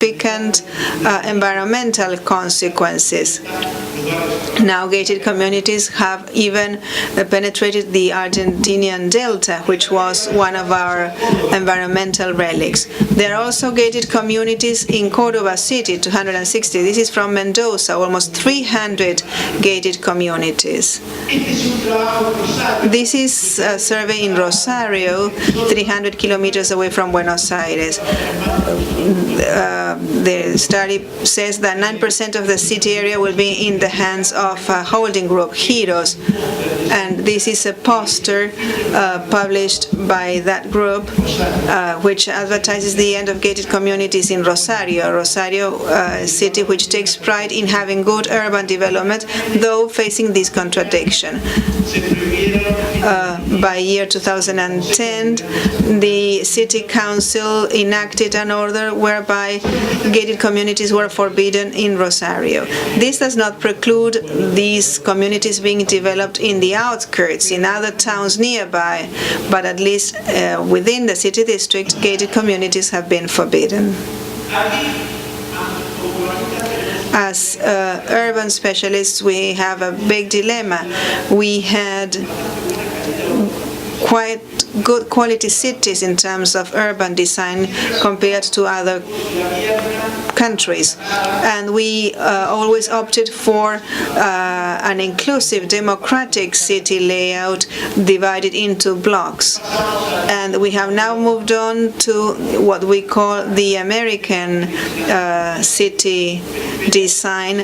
significant environmental consequences. Now gated communities have even penetrated the Argentinian delta, which was one of our environmental relics. There are also gated communities in Córdoba city, 260. This is from Mendoza, almost 300 gated communities. This is a survey in Rosario, 300 kilometers away from Buenos Aires. The study says that 9% of the city area will be in the hands of a holding group, Heroes, and this is a poster published by that group which advertises the end of gated communities in Rosario, a city which takes pride in having good urban development, though facing this contradiction. By year 2010, the city council enacted an order whereby gated communities were forbidden in Rosario. This does not preclude these communities being developed in the outskirts, in other towns nearby, but at least within the city district, gated communities have been forbidden. As urban specialists, we have a big dilemma. We had quite good quality cities in terms of urban design compared to other countries, and we always opted for an inclusive democratic city layout divided into blocks, and we have now moved on to what we call the American city design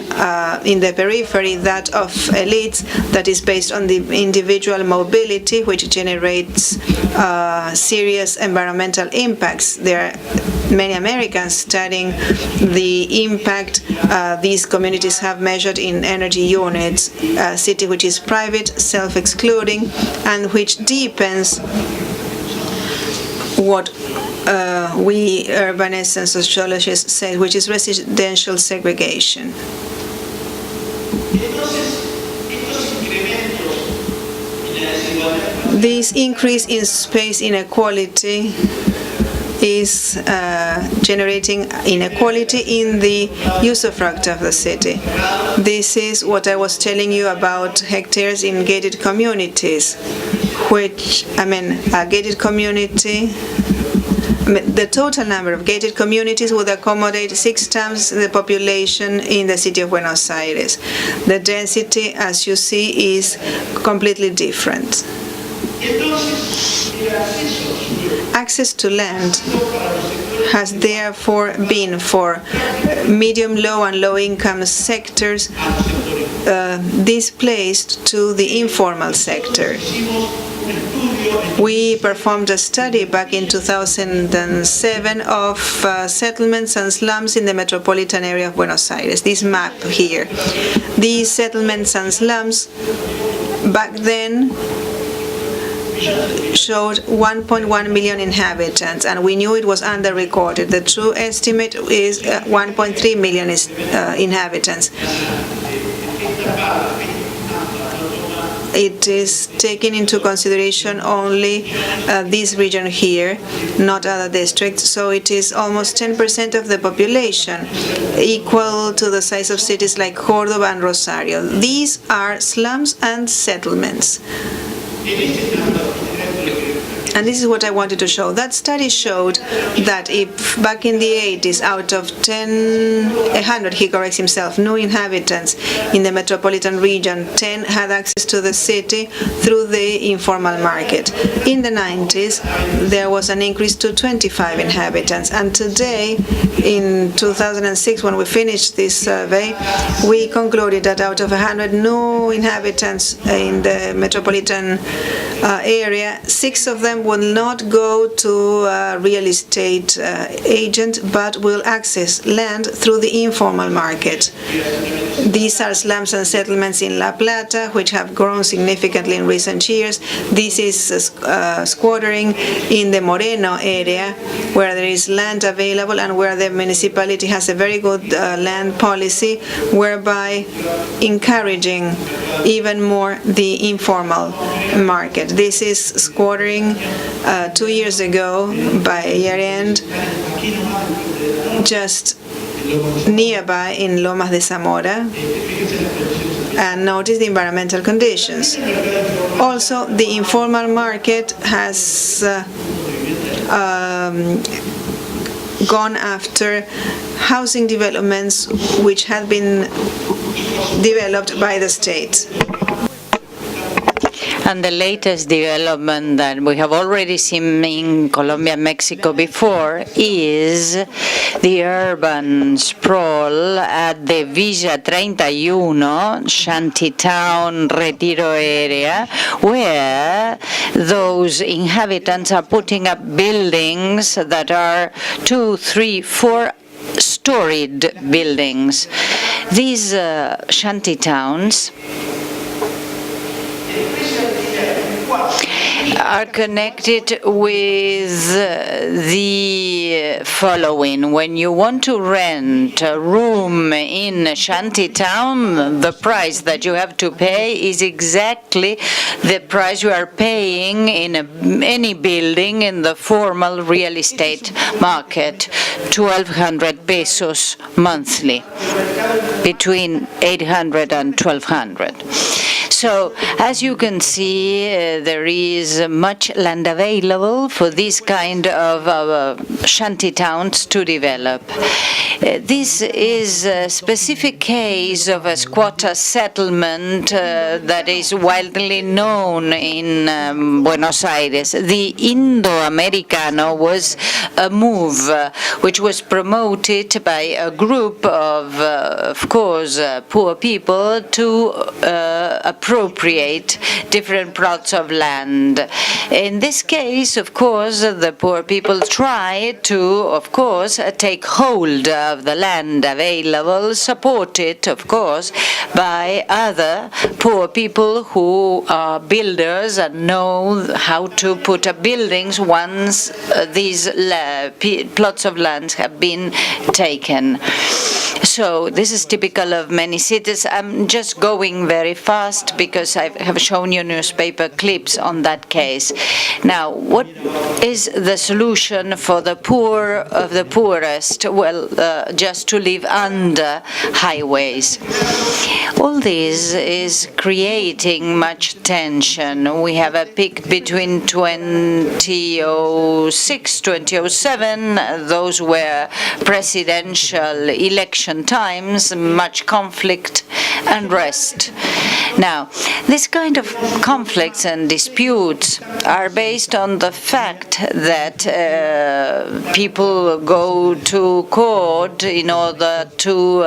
in the periphery, that of elites, that is based on the individual mobility, which generates serious environmental impacts. There are many Americans studying the impact these communities have measured in energy units, a city which is private, self-excluding, and which deepens what we urbanists and sociologists say, which is residential segregation. This increase in space inequality is generating inequality in the usufruct of the city. This is what I was telling you about hectares in gated communities, which, a gated community, the total number of gated communities would accommodate 6 times the population in the city of Buenos Aires. The density, as you see, is completely different. Access to land has therefore been for medium, low and low income sectors displaced to the informal sector. We performed a study back in 2007 of settlements and slums in the metropolitan area of Buenos Aires. This map here. These settlements and slums back then showed 1.1 million inhabitants, and we knew it was under-recorded. The true estimate is 1.3 million inhabitants. It is taking into consideration only this region here, not other districts, so it is almost 10% of the population, equal to the size of cities like Córdoba and Rosario. These are slums and settlements. And this is what I wanted to show. That study showed that if back in the 80s, out of 100, he corrects himself, new inhabitants in the metropolitan region, 10 had access to the city through the informal market. In the 90s, there was an increase to 25 inhabitants. And today, in 2006, when we finished this survey, we concluded that out of 100 new inhabitants in the metropolitan area, 6 of them will not go to a real estate agent, but will access land through the informal market. These are slums and settlements in La Plata, which have grown significantly in recent years. This is squattering in the Moreno area, where there is land available and where the municipality has a very good land policy, whereby encouraging even more the informal market. This is squattering 2 years ago, by year end, just nearby in Lomas de Zamora and notice the environmental conditions. Also, the informal market has gone after housing developments which had been developed by the state. And the latest development that we have already seen in Colombia and Mexico before is the urban sprawl at the Villa 31, Shantytown, Retiro area, where those inhabitants are putting up buildings that are 2, 3, 4 storied buildings. These shanty towns are connected with the following. When you want to rent a room in a shanty town, the price that you have to pay is exactly the price you are paying in any building in the formal real estate market, 1,200 pesos monthly, between 800 and 1,200. So, as you can see, there is much land available for this kind of shanty towns to develop. This is a specific case of a squatter settlement that is widely known in Buenos Aires. The Indo-Americano was a move which was promoted by a group of course, poor people to appropriate different plots of land. In this case, of course, the poor people try to, of course, take hold of the land available, supported, of course, by other poor people who are builders and know how to put up buildings once these plots of land have been taken. So this is typical of many cities. I'm just going very fast because I have shown you newspaper clips on that case. Now, what is the solution for the poor of the poorest? Well, just to live under highways. All this is creating much tension. We have a peak between 2006, 2007. Those were presidential election times, much conflict and rest. Now, this kind of conflicts and disputes are based on the fact that people go to court in order to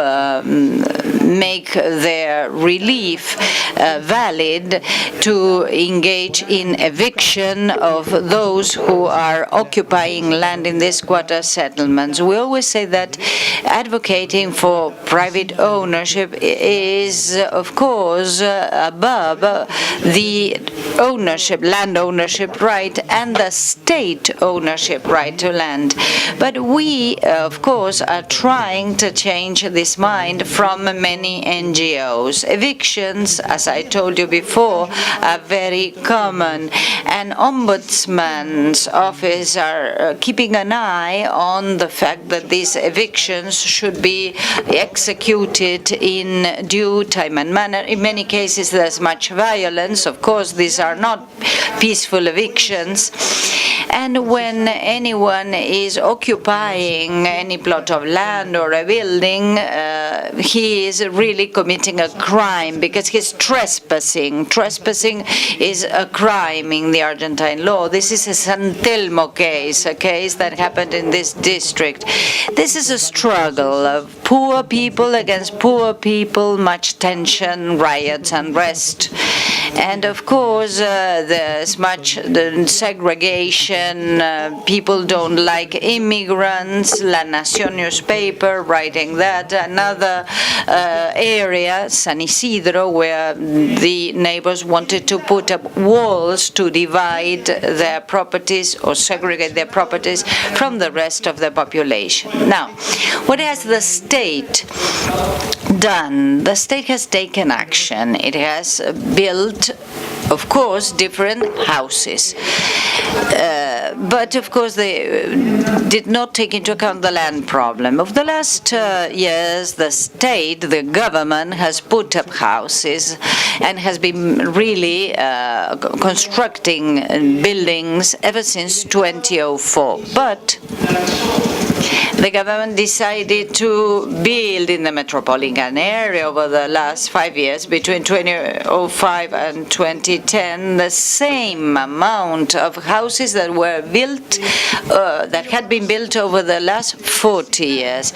make their relief valid, to engage in eviction of those who are occupying land in these squatter settlements. We always say that advocating for private ownership is, of course, above the land ownership right and the state ownership right to land. But we, of course, are trying to change this mind from many NGOs. Evictions, as I told you before, are very common, and Ombudsman's office are keeping an eye on the fact that these evictions should be executed in due time and manner. In many cases, there's much violence. Of course, these are not peaceful evictions. And when anyone is occupying any plot of land or a building, he is really committing a crime because he's trespassing. Trespassing is a crime in the Argentine law. This is a San Telmo case, a case that happened in this district. This is a struggle of poor people against poor people, much tension, riots, unrest. And of course, there's much segregation. People don't like immigrants. La Nación newspaper writing that. Another area, San Isidro, where the neighbors wanted to put up walls to divide their properties or segregate their properties from the rest of the population. Now, what has the state done? The state has taken action. It has built, of course, different houses. But of course, they did not take into account the land problem. Over the last years, the state, the government, has put up houses and has been really constructing buildings ever since 2004. But the government decided to build in the metropolitan area over the last 5 years, between 2005 and 2010, the same amount of houses that were built, that had been built over the last 40 years.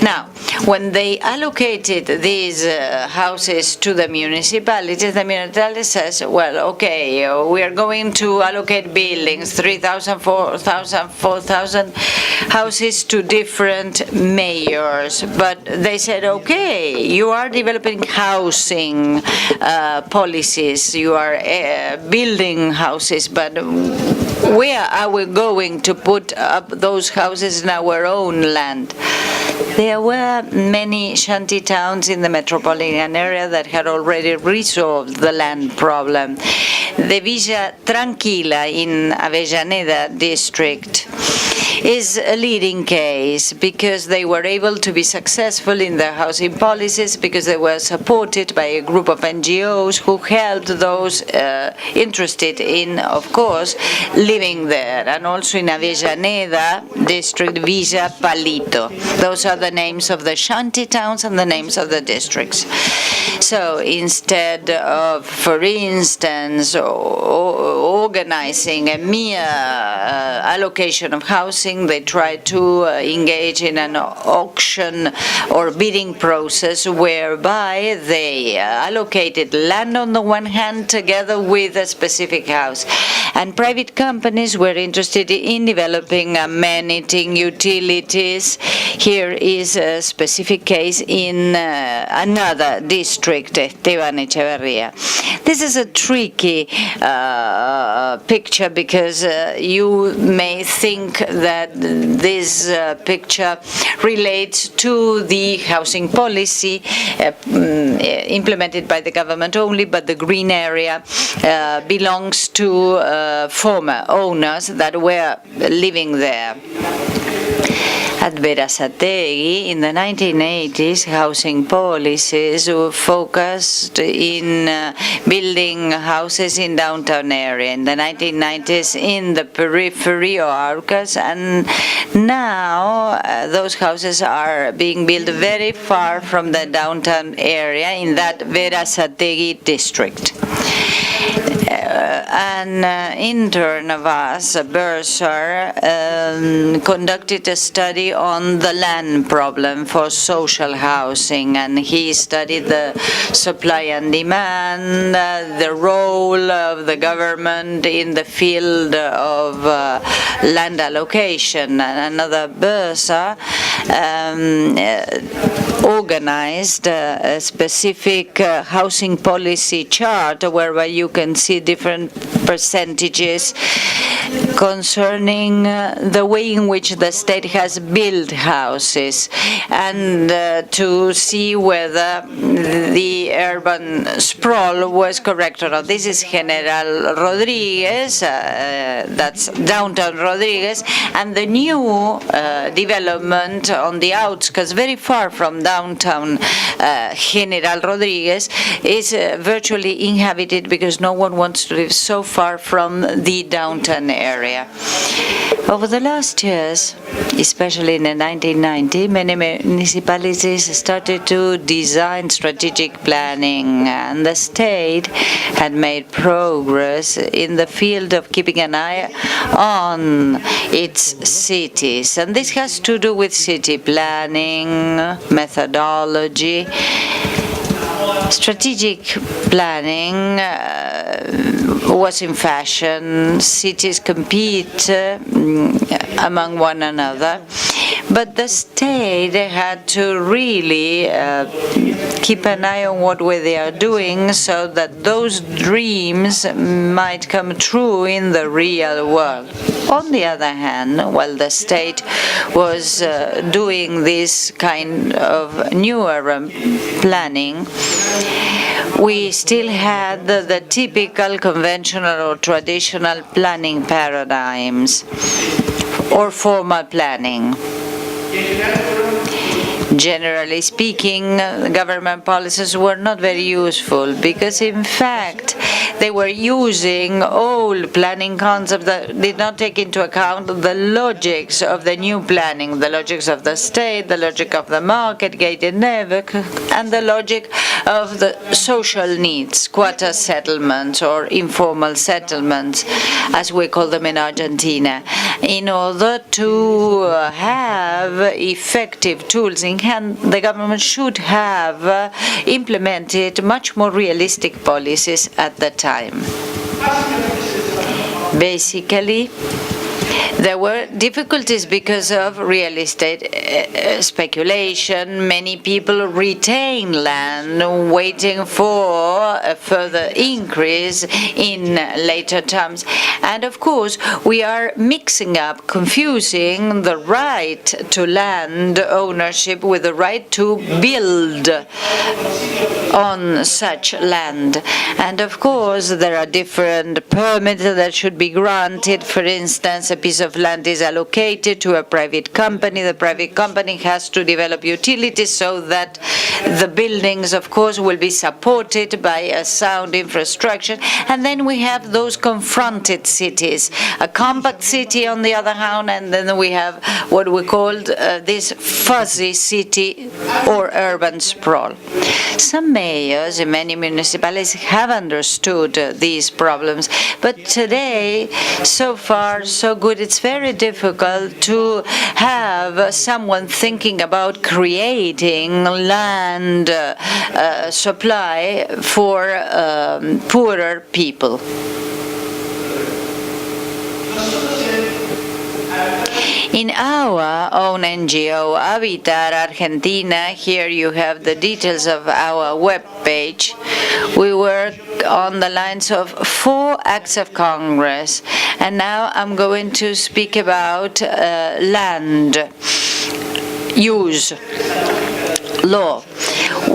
Now, when they allocated these houses to the municipalities, the municipality says, well, okay, we are going to allocate buildings, 3,000, 4,000, 4,000 houses to different mayors. But they said, okay, you are developing housing policies, you are building houses, but where are we going to put up those houses in our own land? There were many shanty towns in the metropolitan area that had already resolved the land problem. The Villa Tranquila in Avellaneda district is a leading case because they were able to be successful in their housing policies, because they were supported by a group of NGOs who helped those interested in, of course, living there. And also in Avellaneda district, Villa Palito. Those are the names of the shanty towns and the names of the districts. So instead of, for instance, organizing a mere allocation of housing, they try to engage in an auction or bidding process whereby they allocated land on the one hand together with a specific house. And private companies were interested in developing amenity, utilities. Here is a specific case in another district, Esteban Echeverría. This is a tricky picture because you may think that this picture relates to the housing policy implemented by the government only, but the green area belongs to former owners that were living there. At Berazategui, in the 1980s, housing policies were focused in building houses in downtown area. In the 1990s, in the periphery or outskirts, and now those houses are being built very far from the downtown area in that Berazategui district. An intern of us, a bursar, conducted a study on the land problem for social housing, and he studied the supply and demand, the role of the government in the field of land allocation. And another bursar organized a specific housing policy chart whereby you can see different percentages concerning the way in which the state has built houses, and to see whether the urban sprawl was correct or not. This is General Rodriguez, that's downtown Rodriguez, and the new development on the outskirts, very far from downtown General Rodriguez, is virtually inhabited because no one wants to live so far from the downtown area. Over the last years, especially in the 1990s, many municipalities started to design strategic planning, and the state had made progress in the field of keeping an eye on its cities. And this has to do with city planning, methodology. Strategic planning was in fashion. Cities compete among one another. But the state had to really keep an eye on what they are doing so that those dreams might come true in the real world. On the other hand, while the state was doing this kind of new urban planning, we still had the typical conventional or traditional planning paradigms or formal planning. Generally speaking, government policies were not very useful because, in fact, they were using old planning concepts that did not take into account the logics of the new planning, the logics of the state, the logic of the market, gated network, and the logic of the social needs, quota settlements or informal settlements, as we call them in Argentina, in order to have effective tools in hand. The government should have implemented much more realistic policies at the time. Basically, there were difficulties because of real estate speculation. Many people retain land waiting for a further increase in later terms. And of course, we are mixing up, confusing the right to land ownership with the right to build on such land. And of course, there are different permits that should be granted. For instance, a piece of land is allocated to a private company. The private company has to develop utilities so that the buildings, of course, will be supported by a sound infrastructure. And then we have those confronted cities, a compact city on the other hand, and then we have what we called this fuzzy city or urban sprawl. Some mayors in many municipalities have understood these problems, but today, so far, so good, it's very difficult to have someone thinking about creating land supply for poorer people. In our own NGO, Habitar Argentina, here you have the details of our webpage. We work on the lines of 4 acts of Congress, and now I'm going to speak about land use law.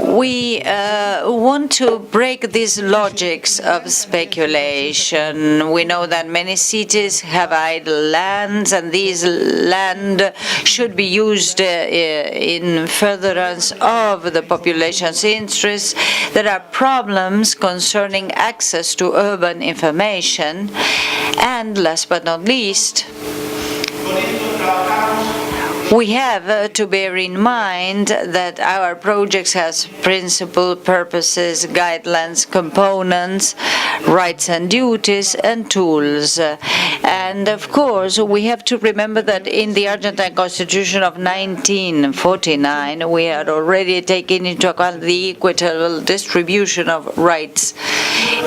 We want to break these logics of speculation. We know that many cities have idle lands, and these land should be used in furtherance of the population's interests. There are problems concerning access to urban information, and last but not least, we have to bear in mind that our projects has principles, purposes, guidelines, components, rights and duties, and tools. And of course, we have to remember that in the Argentine Constitution of 1949, we had already taken into account the equitable distribution of rights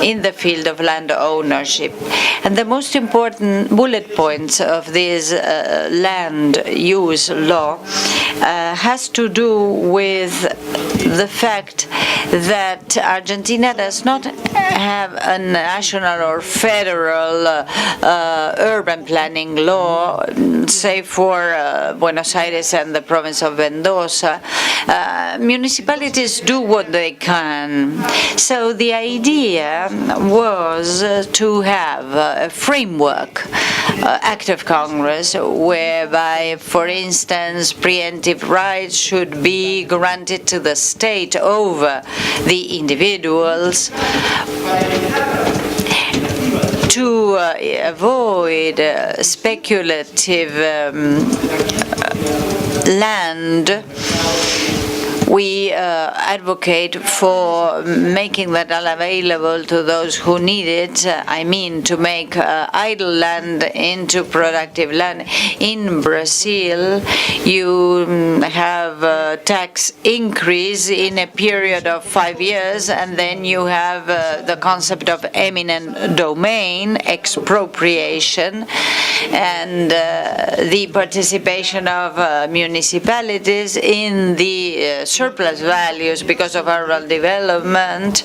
in the field of land ownership. And the most important bullet points of this land use law has to do with the fact that Argentina does not have a national or federal urban planning law, say for Buenos Aires and the province of Mendoza. Municipalities do what they can. So the idea was to have a framework act of Congress whereby, for instance, preemptive rights should be granted to the state over the individuals to avoid speculative land We advocate for making that available to those who need it. I mean, to make idle land into productive land. In Brazil, you have a tax increase in a period of 5 years, and then you have the concept of eminent domain, expropriation, and the participation of municipalities in the surplus values because of rural development,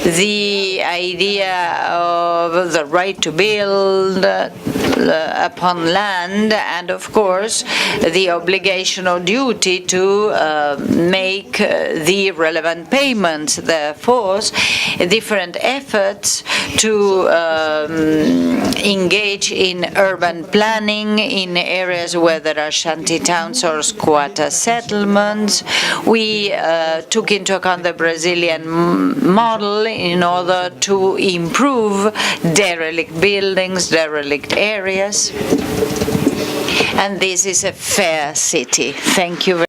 the idea of the right to build upon land, and of course the obligation or duty to make the relevant payments. Therefore, different efforts to engage in urban planning in areas where there are shanty towns or squatter settlements. We took into account the Brazilian model in order to improve derelict buildings, derelict areas, and this is a fair city. Thank you very much.